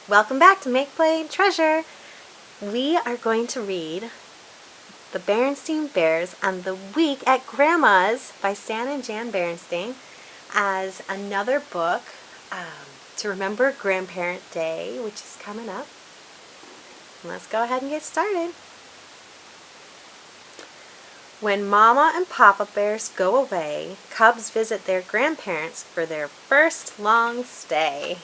Welcome back to Make, Play, Treasure. We are going to read The Berenstaing Bears and the Week at Grandma's by Stan and Jan Berenstain as another book to remember Grandparent Day, which is coming up. Let's go ahead and get started. When Mama and Papa Bears go away, cubs visit their grandparents for their first long stay.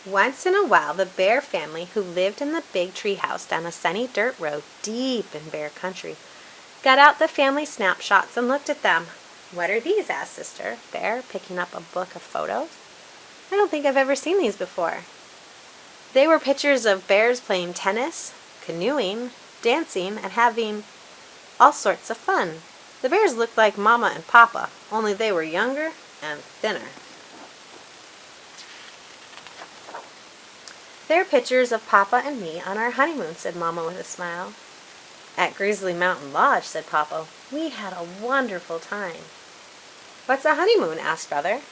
Once in a while, the bear family, who lived in the big tree house down a sunny dirt road deep in bear country, got out the family snapshots and looked at them. "What are these?" asked Sister Bear, picking up a book of photos. "I don't think I've ever seen these before." They were pictures of bears playing tennis, canoeing, dancing, and having all sorts of fun. The bears looked like Mama and Papa, only they were younger and thinner. "They're pictures of Papa and me on our honeymoon," said Mama with a smile. "At Grizzly Mountain Lodge," said Papa, "we had a wonderful time." "What's a honeymoon?" asked Brother.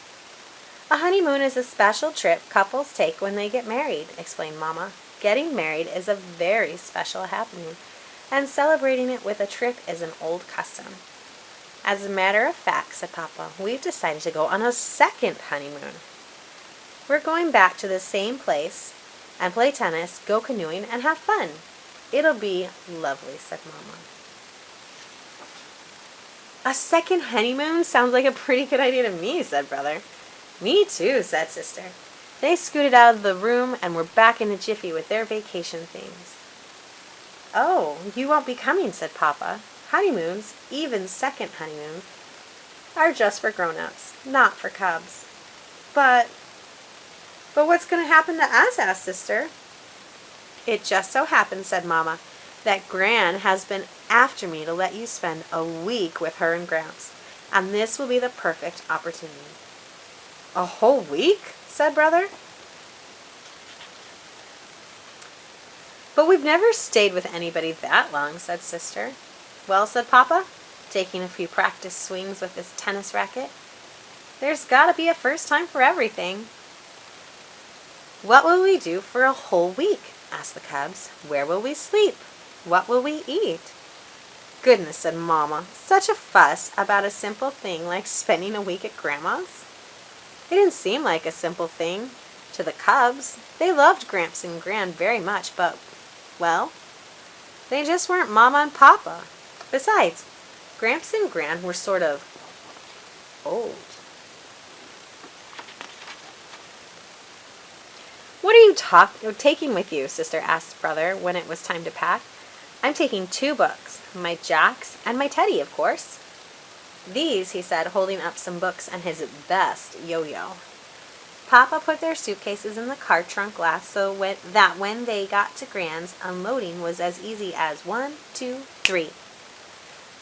"A honeymoon is a special trip couples take when they get married," explained Mama. "Getting married is a very special happening, and celebrating it with a trip is an old custom." "As a matter of fact," said Papa, "we've decided to go on a second honeymoon. We're going back to the same place and play tennis, go canoeing, and have fun. It'll be lovely," said Mama. "A second honeymoon sounds like a pretty good idea to me," said Brother. "Me too," said Sister. They scooted out of the room and were back in a jiffy with their vacation things. "Oh, you won't be coming," said Papa. "Honeymoons, even second honeymoons, are just for grown-ups, not for cubs." But what's going to happen to us?" asked Sister. "It just so happens," said Mama, "that Gran has been after me to let you spend a week with her and Gramps, and this will be the perfect opportunity." "A whole week?" said Brother. "But we've never stayed with anybody that long," said Sister. "Well," said Papa, taking a few practice swings with his tennis racket, "there's got to be a first time for everything." "What will we do for a whole week?" asked the cubs. "Where will we sleep? What will we eat?" "Goodness," said Mama, "such a fuss about a simple thing like spending a week at Grandma's?" It didn't seem like a simple thing to the cubs. They loved Gramps and Gran very much, but, well, they just weren't Mama and Papa. Besides, Gramps and Gran were sort of old. "What are you taking with you?" Sister asked Brother when it was time to pack. "I'm taking 2 books, my Jacks and my Teddy, of course." "These," he said, holding up some books and his best yo-yo. Papa put their suitcases in the car trunk glass so that when they got to Gran's, unloading was as easy as 1, 2, 3.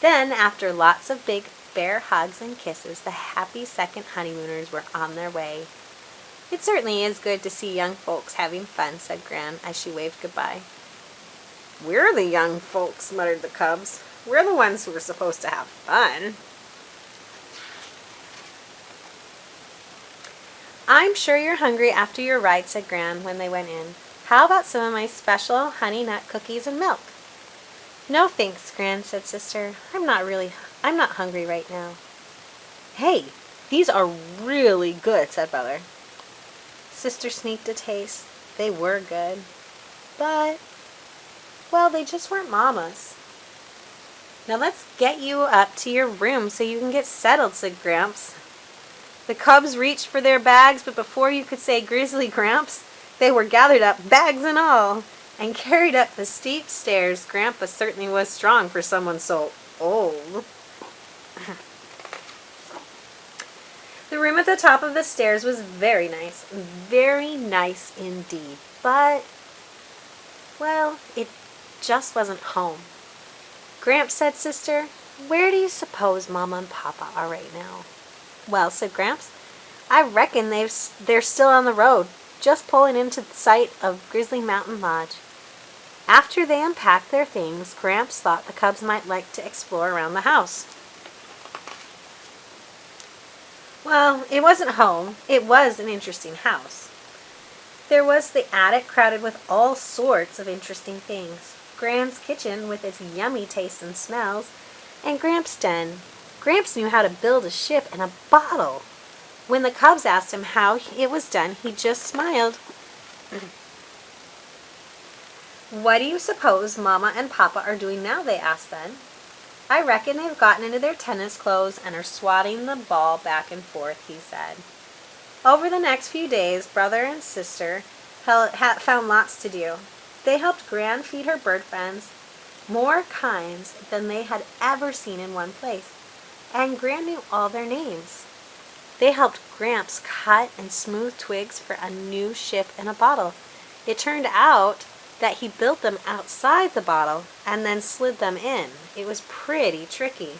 Then, after lots of big bear hugs and kisses, the happy second honeymooners were on their way. "It certainly is good to see young folks having fun," said Gran as she waved goodbye. "We're the young folks," muttered the cubs. "We're the ones who are supposed to have fun." "I'm sure you're hungry after your ride," said Gran when they went in. "How about some of my special honey nut cookies and milk?" "No thanks, Gran," said Sister. I'm not hungry right now." "Hey, these are really good," said Brother. Sister sneaked a taste. They were good. But, well, they just weren't Mama's. "Now let's get you up to your room so you can get settled," said Gramps. The cubs reached for their bags, but before you could say "Grizzly Gramps," they were gathered up, bags and all, and carried up the steep stairs. Grandpa certainly was strong for someone so old. The room at the top of the stairs was very nice indeed, but, well, it just wasn't home. "Gramps," said Sister, "where do you suppose Mama and Papa are right now?" "Well," said Gramps, "I reckon they're still on the road, just pulling into sight of Grizzly Mountain Lodge." After they unpacked their things, Gramps thought the cubs might like to explore around the house. Well, it wasn't home. It was an interesting house. There was the attic crowded with all sorts of interesting things. Gran's kitchen with its yummy tastes and smells, and Gramps' den. Gramps knew how to build a ship in a bottle. When the cubs asked him how it was done, he just smiled. What do you suppose Mama and Papa are doing now? They asked then. I reckon they've gotten into their tennis clothes and are swatting the ball back and forth, he said. Over the next few days, brother and sister found lots to do. They helped Gran feed her bird friends, more kinds than they had ever seen in one place, and Gran knew all their names. They helped Gramps cut and smooth twigs for a new ship in a bottle. It turned out that he built them outside the bottle and then slid them in. It was pretty tricky.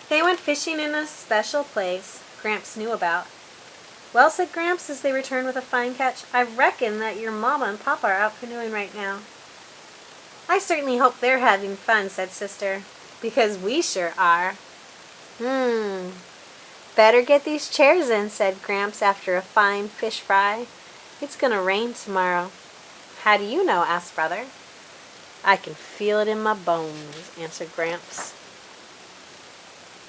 They went fishing in a special place Gramps knew about. Well, said Gramps as they returned with a fine catch, I reckon that your Mama and Papa are out canoeing right now. I certainly hope they're having fun, said Sister, because we sure are. Better get these chairs in, said Gramps after a fine fish fry. It's gonna rain tomorrow. How do you know? Asked Brother. I can feel it in my bones, answered Gramps.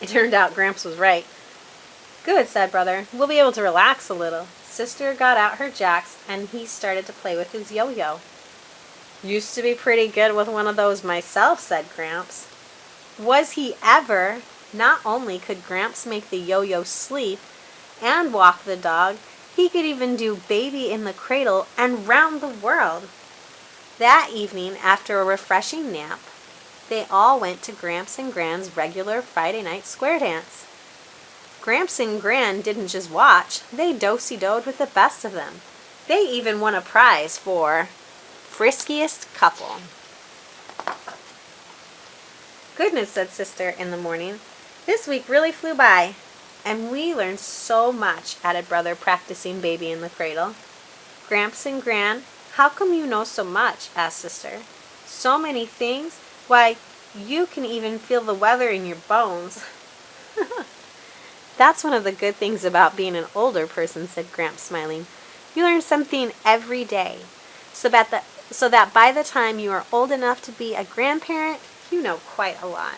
It turned out Gramps was right. Good, said Brother. We'll be able to relax a little. Sister got out her jacks and he started to play with his yo-yo. Used to be pretty good with one of those myself, said Gramps. Was he ever? Not only could Gramps make the yo-yo sleep and walk the dog, he could even do baby in the cradle and round the world. That evening, after a refreshing nap, they all went to Gramps and Gran's regular Friday night square dance. Gramps and Gran didn't just watch, they do-si-doed with the best of them. They even won a prize for friskiest couple. Goodness, said Sister in the morning. This week really flew by. And we learned so much, added Brother, practicing baby in the cradle. Gramps and Gran, how come you know so much? Asked Sister. So many things? Why, you can even feel the weather in your bones. That's one of the good things about being an older person, said Gramps, smiling. You learn something every day, so that by the time you are old enough to be a grandparent, you know quite a lot.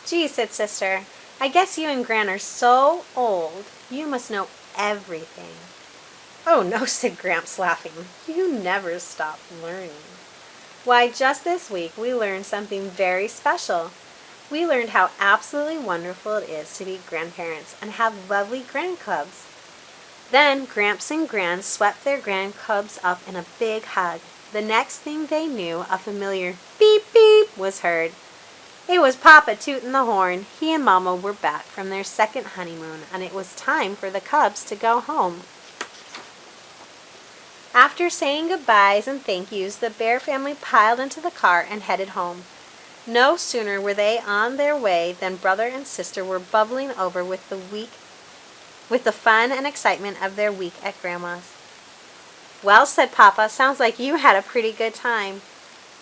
Gee, said Sister, I guess you and Gran are so old, you must know everything. Oh no, said Gramps, laughing. You never stop learning. Why, just this week we learned something very special. We learned how absolutely wonderful it is to be grandparents and have lovely grandcubs. Then Gramps and Gran swept their grandcubs up in a big hug. The next thing they knew, a familiar beep beep was heard. It was Papa tooting the horn. He and Mama were back from their second honeymoon, and it was time for the cubs to go home. After saying goodbyes and thank yous, the Bear family piled into the car and headed home. No sooner were they on their way than Brother and Sister were bubbling over with the fun and excitement of their week at Grandma's. Well, said Papa, sounds like you had a pretty good time.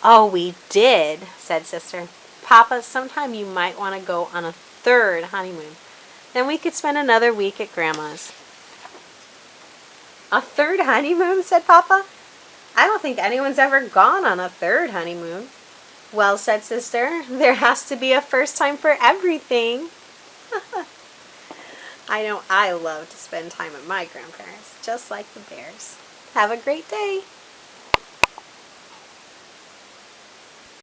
Oh, we did, said Sister. Papa, sometime you might want to go on a third honeymoon. Then we could spend another week at Grandma's. A third honeymoon, said Papa. I don't think anyone's ever gone on a third honeymoon. Well, said Sister, there has to be a first time for everything. I know I love to spend time with my grandparents, just like the Bears. Have a great day.